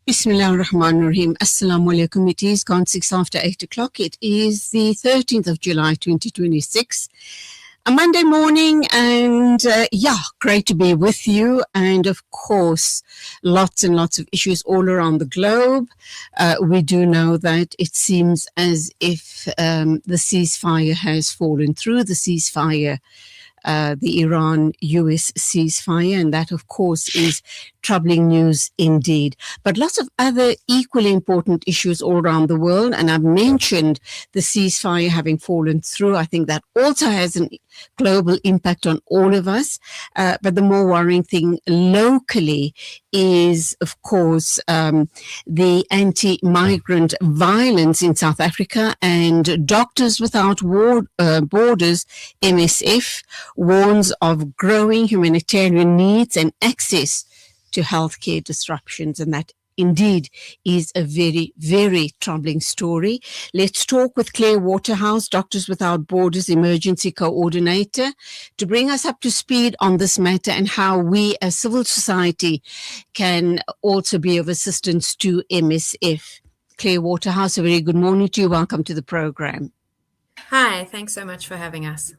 Bismillah ar-Rahman ar-Rahim. Assalamu alaikum. It is gone 6 after 8 o'clock. It is the 13th of July 2026. A Monday morning, and great to be with you. And of course, lots and lots of issues all around the globe. We do know that it seems as if the ceasefire has fallen through, the Iran-US ceasefire, and that, of course, is troubling news indeed. But lots of other equally important issues all around the world, and I've mentioned the ceasefire having fallen through. I think that also has a global impact on all of us. But the more worrying thing locally is, of course, the anti-migrant violence in South Africa, and Doctors Without Borders, MSF, warns of growing humanitarian needs and access to healthcare disruptions, and that indeed is a very, very troubling story. Let's talk with Claire Waterhouse, Doctors Without Borders Emergency Coordinator, to bring us up to speed on this matter and how we as civil society can also be of assistance to MSF. Claire Waterhouse, a very good morning to you. Welcome to the program. Hi, thanks so much for having us.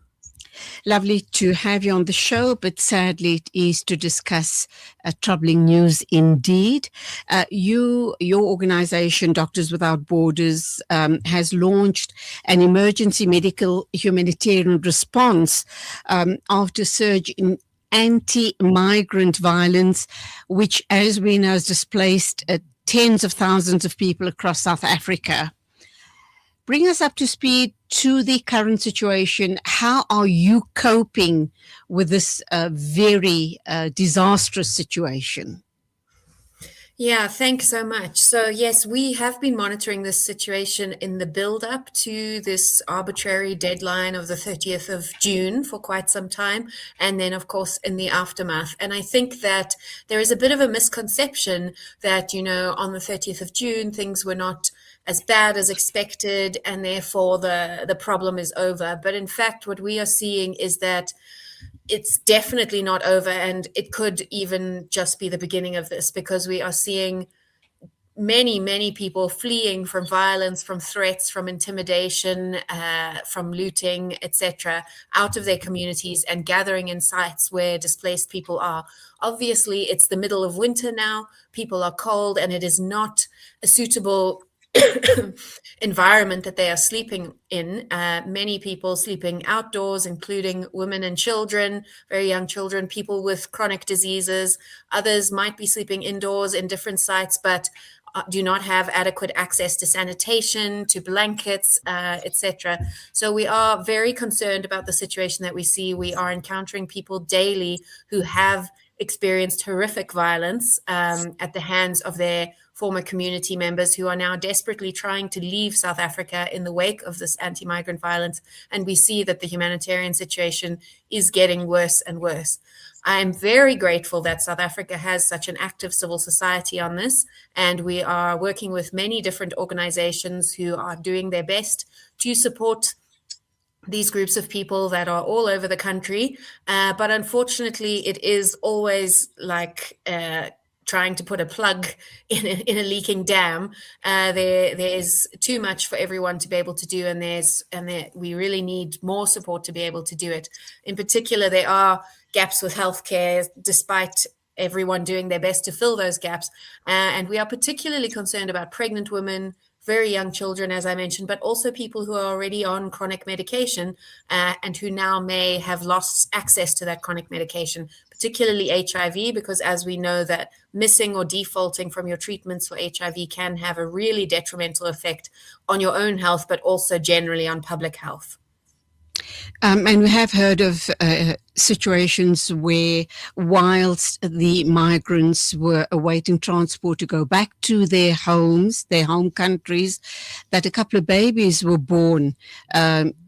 Lovely to have you on the show, but sadly it is to discuss troubling news indeed. Your organization, Doctors Without Borders, has launched an emergency medical humanitarian response after surge in anti-migrant violence, which, as we know, has displaced tens of thousands of people across South Africa. Bring us up to speed to the current situation. How are you coping with this very disastrous situation? Yeah, thanks so much. So yes, we have been monitoring this situation in the build-up to this arbitrary deadline of the 30th of June for quite some time, and then of course in the aftermath. And I think that there is a bit of a misconception that, on the 30th of June, things were not as bad as expected, and therefore the problem is over. But in fact, what we are seeing is that it's definitely not over, and it could even just be the beginning of this, because we are seeing many, many people fleeing from violence, from threats, from intimidation, from looting, etc., out of their communities and gathering in sites where displaced people are. Obviously, it's the middle of winter now. People are cold, and it is not a suitable environment that they are sleeping in. Many people sleeping outdoors, including women and children, very young children, people with chronic diseases. Others might be sleeping indoors in different sites, but do not have adequate access to sanitation, to blankets, etc. So we are very concerned about the situation that we see. We are encountering people daily who have experienced horrific violence at the hands of their former community members, who are now desperately trying to leave South Africa in the wake of this anti-migrant violence. And we see that the humanitarian situation is getting worse and worse. I am very grateful that South Africa has such an active civil society on this, and we are working with many different organizations who are doing their best to support these groups of people that are all over the country. But unfortunately, it is always like trying to put a plug in a leaking dam. There is too much for everyone to be able to do, and we really need more support to be able to do it. In particular, there are gaps with healthcare, despite everyone doing their best to fill those gaps. And we are particularly concerned about pregnant women, very young children, as I mentioned, but also people who are already on chronic medication and who now may have lost access to that chronic medication, particularly HIV, because as we know that missing or defaulting from your treatments for HIV can have a really detrimental effect on your own health, but also generally on public health. And we have heard of situations where, whilst the migrants were awaiting transport to go back to their homes, their home countries, that a couple of babies were born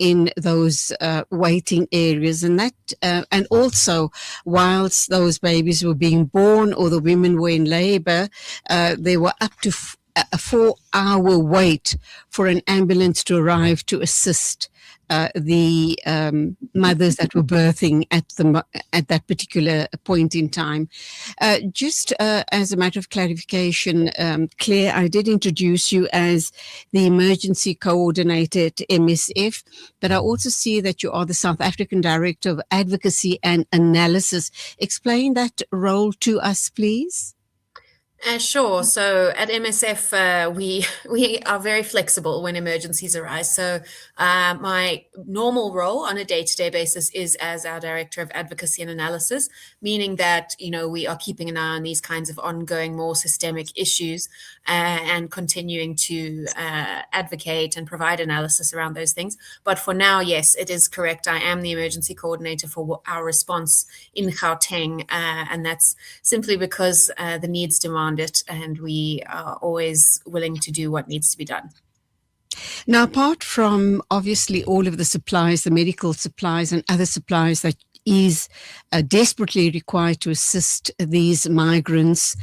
in those waiting areas. And and also, whilst those babies were being born or the women were in labor, they were up to a 4-hour wait for an ambulance to arrive to assist the mothers that were birthing at that particular point in time. Just as a matter of clarification, Claire, I did introduce you as the emergency coordinator at MSF, but I also see that you are the South African Director of Advocacy and Analysis. Explain that role to us, please. Sure. So at MSF, we are very flexible when emergencies arise. So my normal role on a day-to-day basis is as our Director of Advocacy and Analysis, meaning that, we are keeping an eye on these kinds of ongoing, more systemic issues and continuing to advocate and provide analysis around those things. But for now, yes, it is correct. I am the emergency coordinator for our response in Gauteng, and that's simply because the needs demand it, and we are always willing to do what needs to be done. Now, apart from obviously all of the supplies, the medical supplies and other supplies that is desperately required to assist these migrants,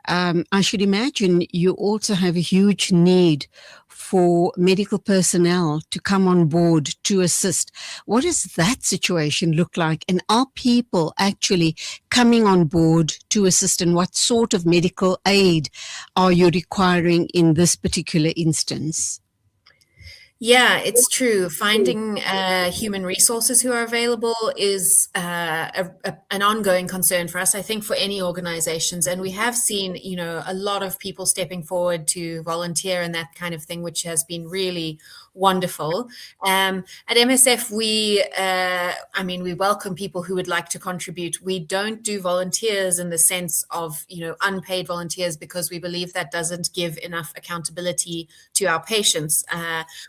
I should imagine you also have a huge need for medical personnel to come on board to assist. What does that situation look like? And are people actually coming on board to assist? And what sort of medical aid are you requiring in this particular instance? Yeah, it's true. Finding human resources who are available is an ongoing concern for us, I think, for any organizations. And we have seen, a lot of people stepping forward to volunteer and that kind of thing, which has been really wonderful. At MSF, we welcome people who would like to contribute. We don't do volunteers in the sense of, unpaid volunteers, because we believe that doesn't give enough accountability to our patients.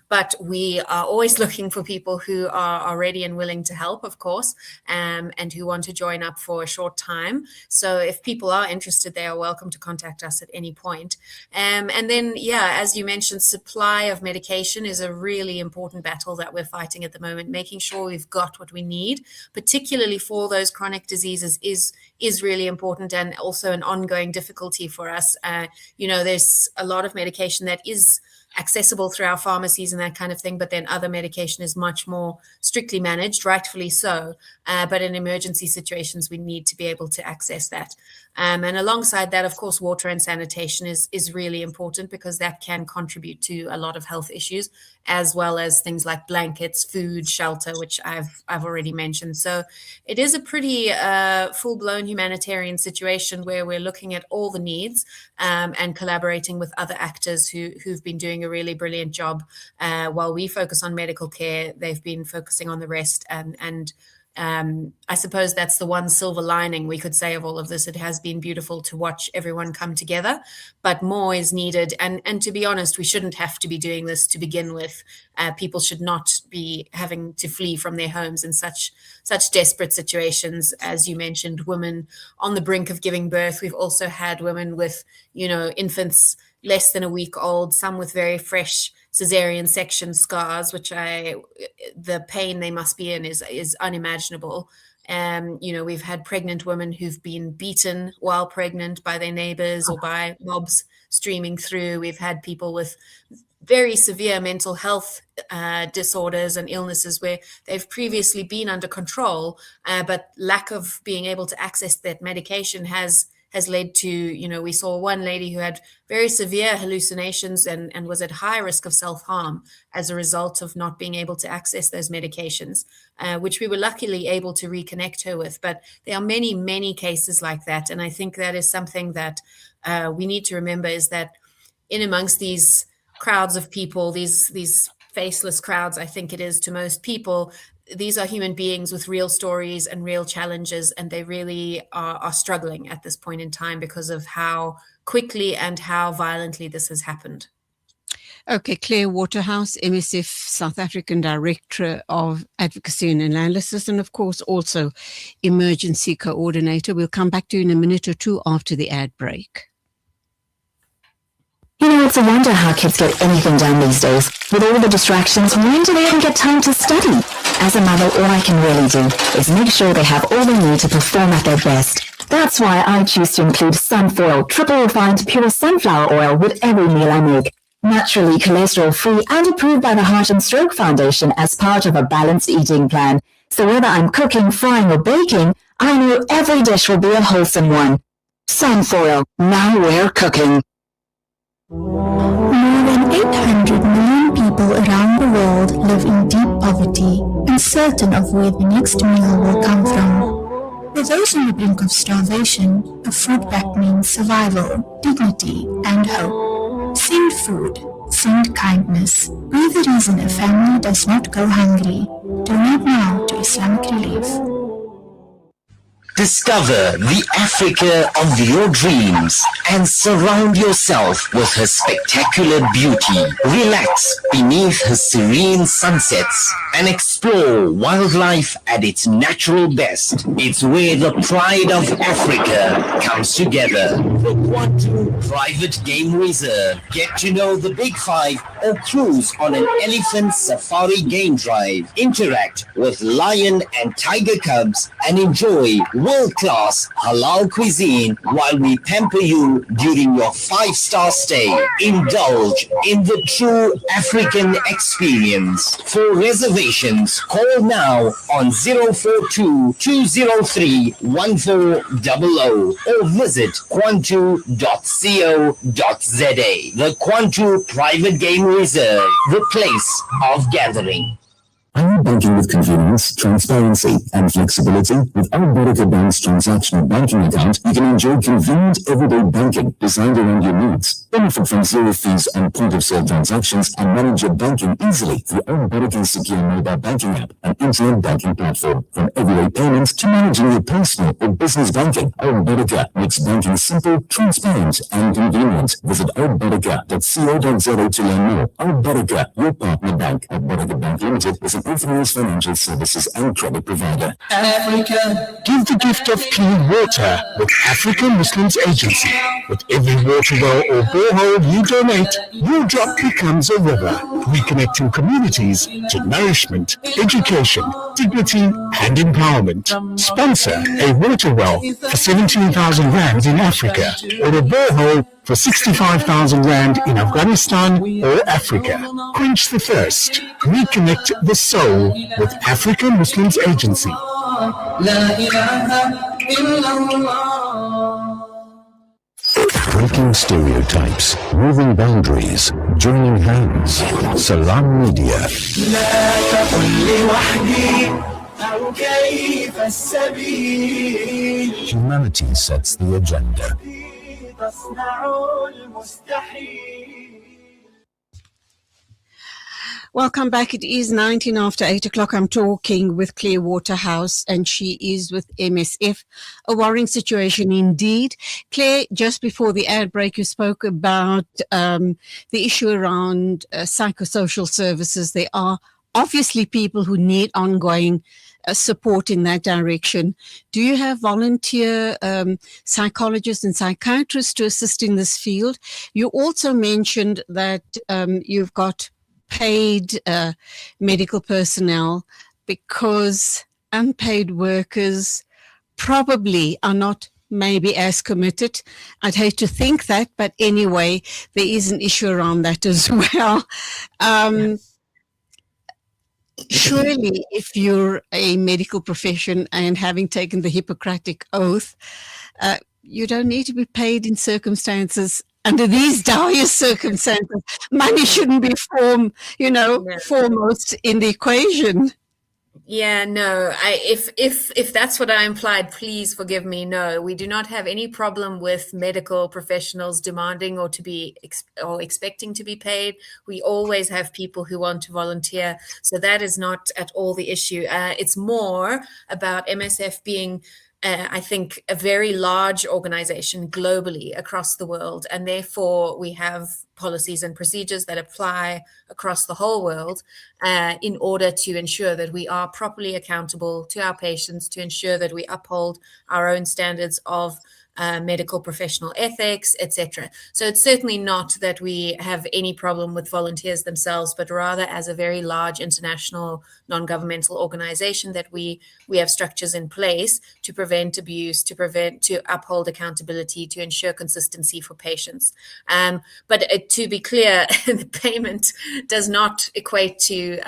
But we are always looking for people who are ready and willing to help, of course, and who want to join up for a short time. So if people are interested, they are welcome to contact us at any point. And then, as you mentioned, supply of medication is a really important battle that we're fighting at the moment. Making sure we've got what we need, particularly for those chronic diseases, is really important, and also an ongoing difficulty for us. There's a lot of medication that is accessible through our pharmacies and that kind of thing, but then other medication is much more strictly managed, rightfully so. But in emergency situations, we need to be able to access that. And alongside that, of course, water and sanitation is really important, because that can contribute to a lot of health issues, as well as things like blankets, food, shelter, which I've already mentioned. So it is a pretty full-blown humanitarian situation where we're looking at all the needs and collaborating with other actors who've been doing a really brilliant job. While we focus on medical care, they've been focusing on the rest, and I suppose that's the one silver lining we could say of all of this. It has been beautiful to watch everyone come together, but more is needed. And to be honest, we shouldn't have to be doing this to begin with. People should not be having to flee from their homes in such desperate situations. As you mentioned, women on the brink of giving birth. We've also had women with, infants less than a week old, some with very fresh cesarean section scars, which the pain they must be in is unimaginable. We've had pregnant women who've been beaten while pregnant by their neighbors or by mobs streaming through. We've had people with very severe mental health disorders and illnesses where they've previously been under control, but lack of being able to access that medication has led to, we saw one lady who had very severe hallucinations and was at high risk of self-harm as a result of not being able to access those medications, which we were luckily able to reconnect her with. But there are many, many cases like that. And I think that is something that we need to remember, is that in amongst these crowds of people, these faceless crowds, I think it is to most people, these are human beings with real stories and real challenges, and they really are struggling at this point in time because of how quickly and how violently this has happened. Okay, Claire Waterhouse, MSF South African Director of Advocacy and Analysis, and of course also Emergency Coordinator. We'll come back to you in a minute or two after the ad break. It's a wonder how kids get anything done these days. With all the distractions, when do they even get time to study? As a mother, all I can really do is make sure they have all they need to perform at their best. That's why I choose to include Sunfoil, triple refined pure sunflower oil with every meal I make. naturally cholesterol-free and approved by the Heart and Stroke Foundation as part of a balanced eating plan. So whether I'm cooking, frying or baking, I know every dish will be a wholesome one. Sunfoil, now we're cooking. More than 800 million people around the world live in deep poverty, uncertain of where the next meal will come from. For those on the brink of starvation, a food pack means survival, dignity, and hope. Send food. Send kindness. Be the reason a family does not go hungry. Donate now to Islamic Relief. Discover the Africa of your dreams and surround yourself with her spectacular beauty. Relax beneath her serene sunsets and explore wildlife at its natural best. It's where the pride of Africa comes together. The Kwantu Private Game Reserve. Get to know the Big Five or cruise on an elephant safari game drive. Interact with lion and tiger cubs and enjoy world-class halal cuisine while we pamper you during your 5-star stay. Indulge in the true African experience. For reservations, call now on 042-203-1400 or visit kwantu.co.za. The Kwantu Private Game Reserve, the place of gathering. Are you banking with convenience, transparency, and flexibility? With Al Barakah Bank's transactional banking account, you can enjoy convenient everyday banking designed around your needs. Benefit from zero fees on point-of-sale transactions and manage your banking easily through Al Barakah's secure mobile banking app and internet banking platform. From everyday payments to managing your personal or business banking, Al Barakah makes banking simple, transparent, and convenient. Visit albarakah.co.za to learn more. Al Barakah, your partner bank. Al Barakah Bank Limited is an authorized financial services and credit provider. Africa, give the gift of clean water with African Muslims Agency. With every water well or borehole you donate, your drop becomes a river, reconnecting communities to nourishment, education, dignity, and empowerment. Sponsor a water well for 17,000 rand in Africa, or a borehole for 65,000 rand in Afghanistan or Africa. Quench the thirst. Reconnect the soul with African Muslims Agency. Breaking stereotypes, moving boundaries, joining hands. Salam Media. Humanity sets the agenda. Welcome back. It is 19 after 8 o'clock. I'm talking with Claire Waterhouse, and she is with MSF. A worrying situation indeed. Claire, just before the ad break, you spoke about the issue around psychosocial services. There are obviously people who need ongoing support in that direction. Do you have volunteer psychologists and psychiatrists to assist in this field? You also mentioned that you've got paid medical personnel, because unpaid workers probably are not maybe as committed. I'd hate to think that, but anyway, there is an issue around that as well. Surely, if you're a medical profession and having taken the Hippocratic Oath, you don't need to be paid in circumstances. Under these dire circumstances, money shouldn't be foremost in the equation. Yeah, no. If that's what I implied, please forgive me. No, we do not have any problem with medical professionals demanding or expecting to be paid. We always have people who want to volunteer, so that is not at all the issue. It's more about MSF being, I think, a very large organization globally across the world, and therefore we have policies and procedures that apply across the whole world in order to ensure that we are properly accountable to our patients, to ensure that we uphold our own standards of medical professional ethics, etc. So it's certainly not that we have any problem with volunteers themselves, but rather as a very large international non-governmental organization that we have structures in place to prevent abuse, to uphold accountability, to ensure consistency for patients. But to be clear, the payment does not equate to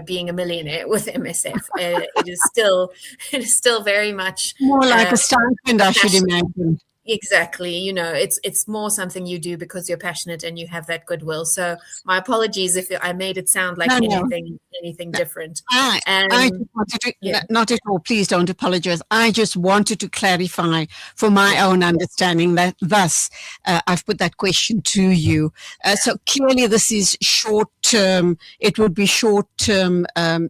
being a millionaire with MSF. It is still very much More like a stipend, I should imagine. Exactly. It's more something you do because you're passionate and you have that goodwill. So my apologies if I made it sound like anything different. I just wanted to, not at all, please don't apologize. I just wanted to clarify for my own understanding that thus I've put that question to you. So clearly this is short-term, it would be short-term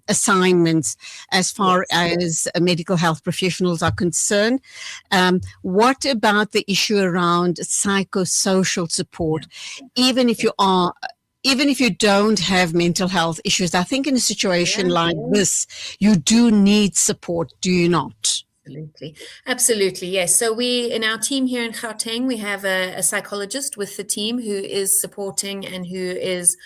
assignments as far as medical health professionals are concerned. What about the issue around psychosocial support, even if you don't have mental health issues? I think in a situation like this, you do need support, do you not? Absolutely, yes. So we, in our team here in Gauteng, we have a psychologist with the team who is supporting and who is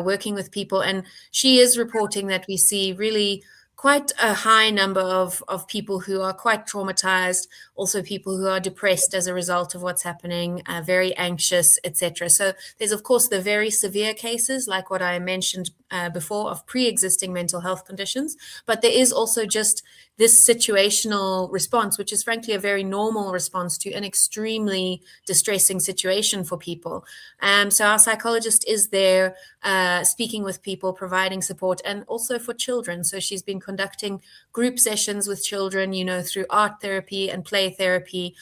working with people. And she is reporting that we see really quite a high number of people who are quite traumatized, also people who are depressed as a result of what's happening, very anxious, etc. So there's, of course, the very severe cases, like what I mentioned before, of pre-existing mental health conditions. But there is also just this situational response, which is frankly a very normal response to an extremely distressing situation for people. So our psychologist is there speaking with people, providing support, and also for children. So she's been conducting group sessions with children, through art therapy and play therapy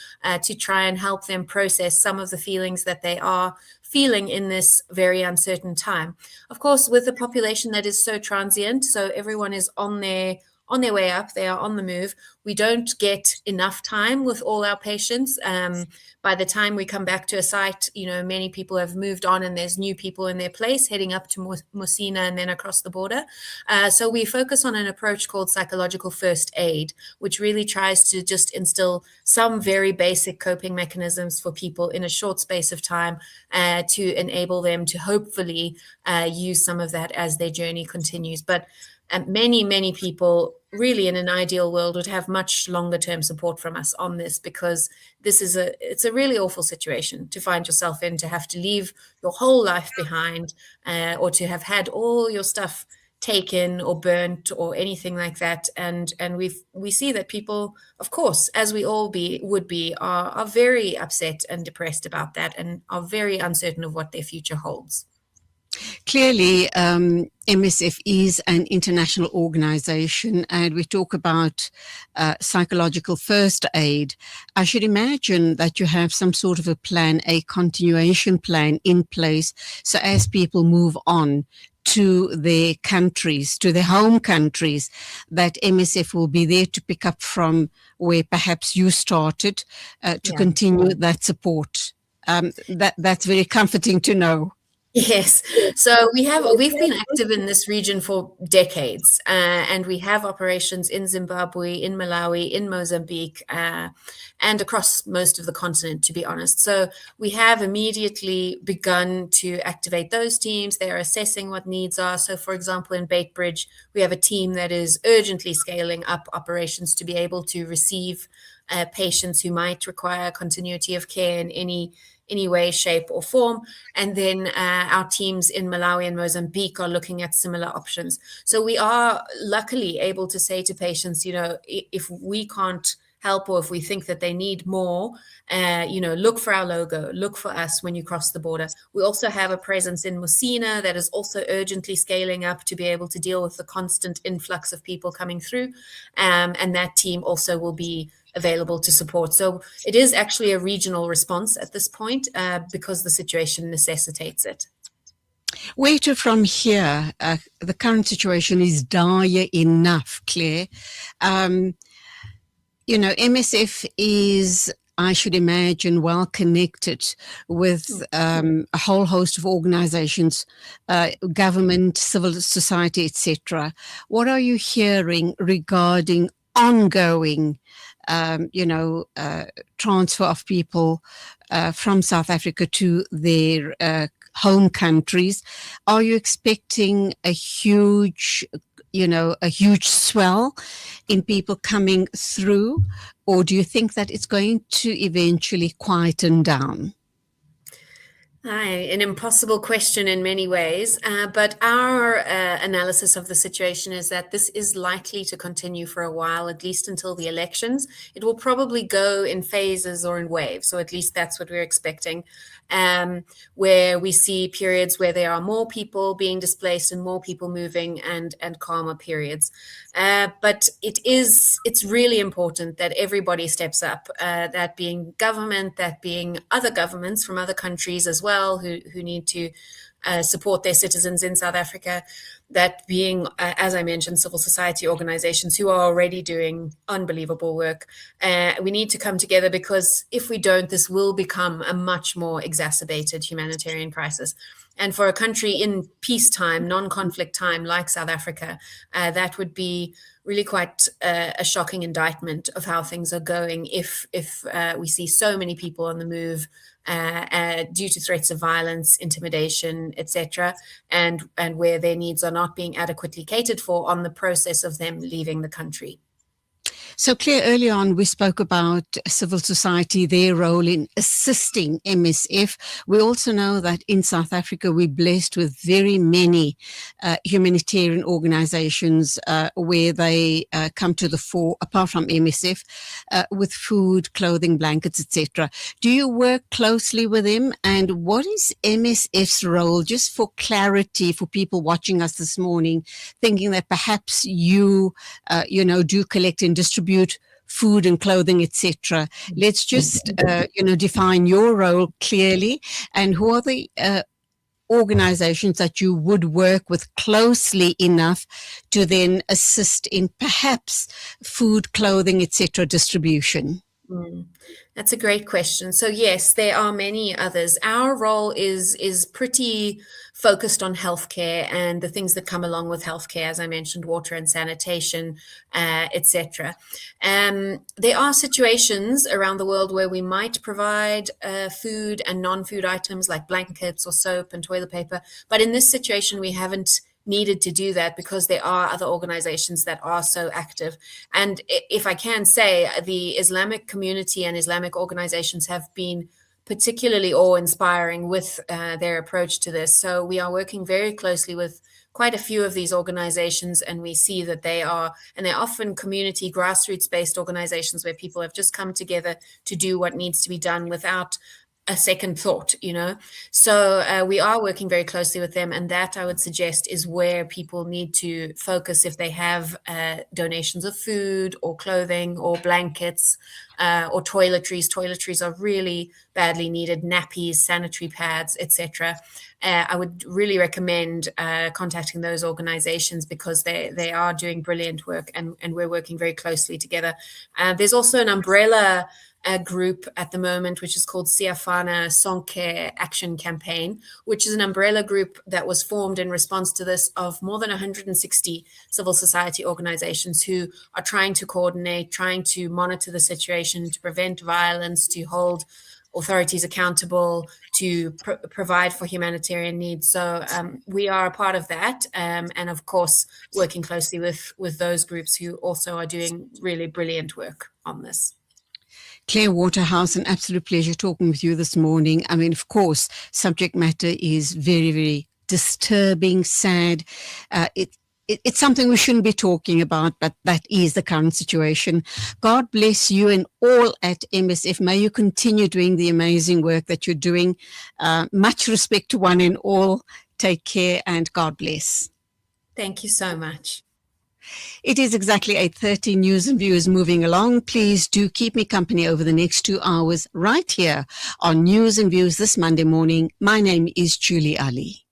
to try and help them process some of the feelings that they are feeling in this very uncertain time. Of course, with a population that is so transient, so everyone is on their way up, they are on the move. We don't get enough time with all our patients. By the time we come back to a site, many people have moved on and there's new people in their place heading up to Musina and then across the border. So we focus on an approach called psychological first aid, which really tries to just instill some very basic coping mechanisms for people in a short space of time to enable them to hopefully use some of that as their journey continues. But many people really in an ideal world would have much longer term support from us on this, because it's a really awful situation to find yourself in, to have to leave your whole life behind, or to have had all your stuff taken or burnt or anything like that. And we see that people, of course, as we all would be, are very upset and depressed about that and are very uncertain of what their future holds. Clearly, MSF is an international organization, and we talk about psychological first aid. I should imagine that you have some sort of a plan, a continuation plan in place, so as people move on to their countries, to their home countries, that MSF will be there to pick up from where perhaps you started, to continue that support. That's very comforting to know. Yes. So we've been active in this region for decades, and we have operations in Zimbabwe, in Malawi, in Mozambique, and across most of the continent, to be honest. So we have immediately begun to activate those teams. They are assessing what needs are. So for example, in Beitbridge, we have a team that is urgently scaling up operations to be able to receive patients who might require continuity of care in any way, shape or form. And then our teams in Malawi and Mozambique are looking at similar options. So we are luckily able to say to patients, if we can't help or if we think that they need more, look for our logo, look for us when you cross the border. We also have a presence in Musina that is also urgently scaling up to be able to deal with the constant influx of people coming through. And that team also will be available to support. So it is actually a regional response at this point because the situation necessitates it. Where to from here? The current situation is dire enough, Claire. MSF is, I should imagine, well connected with a whole host of organizations, government, civil society, etc. What are you hearing regarding ongoing transfer of people from South Africa to their home countries. Are you expecting a huge swell in people coming through, or do you think that it's going to eventually quieten down? An impossible question in many ways, but our analysis of the situation is that this is likely to continue for a while, at least until the elections. It will probably go in phases or in waves, so at least that's what we're expecting, where we see periods where there are more people being displaced and more people moving, and calmer periods. But it's really important that everybody steps up, that being government, that being other governments from other countries as well, who need to support their citizens in South Africa, that being, as I mentioned, civil society organizations who are already doing unbelievable work. We need to come together, because if we don't, this will become a much more exacerbated humanitarian crisis. And for a country in peacetime, non-conflict time like South Africa, that would be really quite a shocking indictment of how things are going if we see so many people on the move due to threats of violence, intimidation, etc., and where their needs are not being adequately catered for on the process of them leaving the country. So, Claire, earlier on, we spoke about civil society, their role in assisting MSF. We also know that in South Africa, we're blessed with very many humanitarian organizations where they come to the fore, apart from MSF, with food, clothing, blankets, etc. Do you work closely with them? And what is MSF's role, just for clarity for people watching us this morning, thinking that perhaps you do collect and distribute food and clothing, etc. Let's just, define your role clearly, and who are the organizations that you would work with closely enough to then assist in perhaps food, clothing, etc. distribution? That's a great question. So yes, there are many others. Our role is pretty focused on healthcare and the things that come along with healthcare, as I mentioned, water and sanitation, etc. There are situations around the world where we might provide food and non-food items like blankets or soap and toilet paper, but in this situation we haven't needed to do that because there are other organizations that are so active. And if I can say, the Islamic community and Islamic organizations have been particularly awe-inspiring with their approach to this. So we are working very closely with quite a few of these organizations, and we see that they're often community, grassroots-based organizations where people have just come together to do what needs to be done without a second thought, So we are working very closely with them, and that, I would suggest, is where people need to focus if they have donations of food or clothing or blankets or toiletries. Toiletries are really badly needed, nappies, sanitary pads, etc. I would really recommend contacting those organizations because they are doing brilliant work, and we're working very closely together. There's also an umbrella group at the moment, which is called Siafana Sonke Action Campaign, which is an umbrella group that was formed in response to this, of more than 160 civil society organizations who are trying to coordinate, trying to monitor the situation, to prevent violence, to hold authorities accountable, to provide for humanitarian needs. So we are a part of that, and of course working closely with those groups who also are doing really brilliant work on this. Claire Waterhouse, an absolute pleasure talking with you this morning. I mean, of course, subject matter is very, very disturbing, sad. It's something we shouldn't be talking about, but that is the current situation. God bless you and all at MSF. May you continue doing the amazing work that you're doing. Much respect to one and all. Take care and God bless. Thank you so much. It is exactly 8:30. News and Views moving along. Please do keep me company over the next 2 hours right here on News and Views this Monday morning. My name is Julie Ali.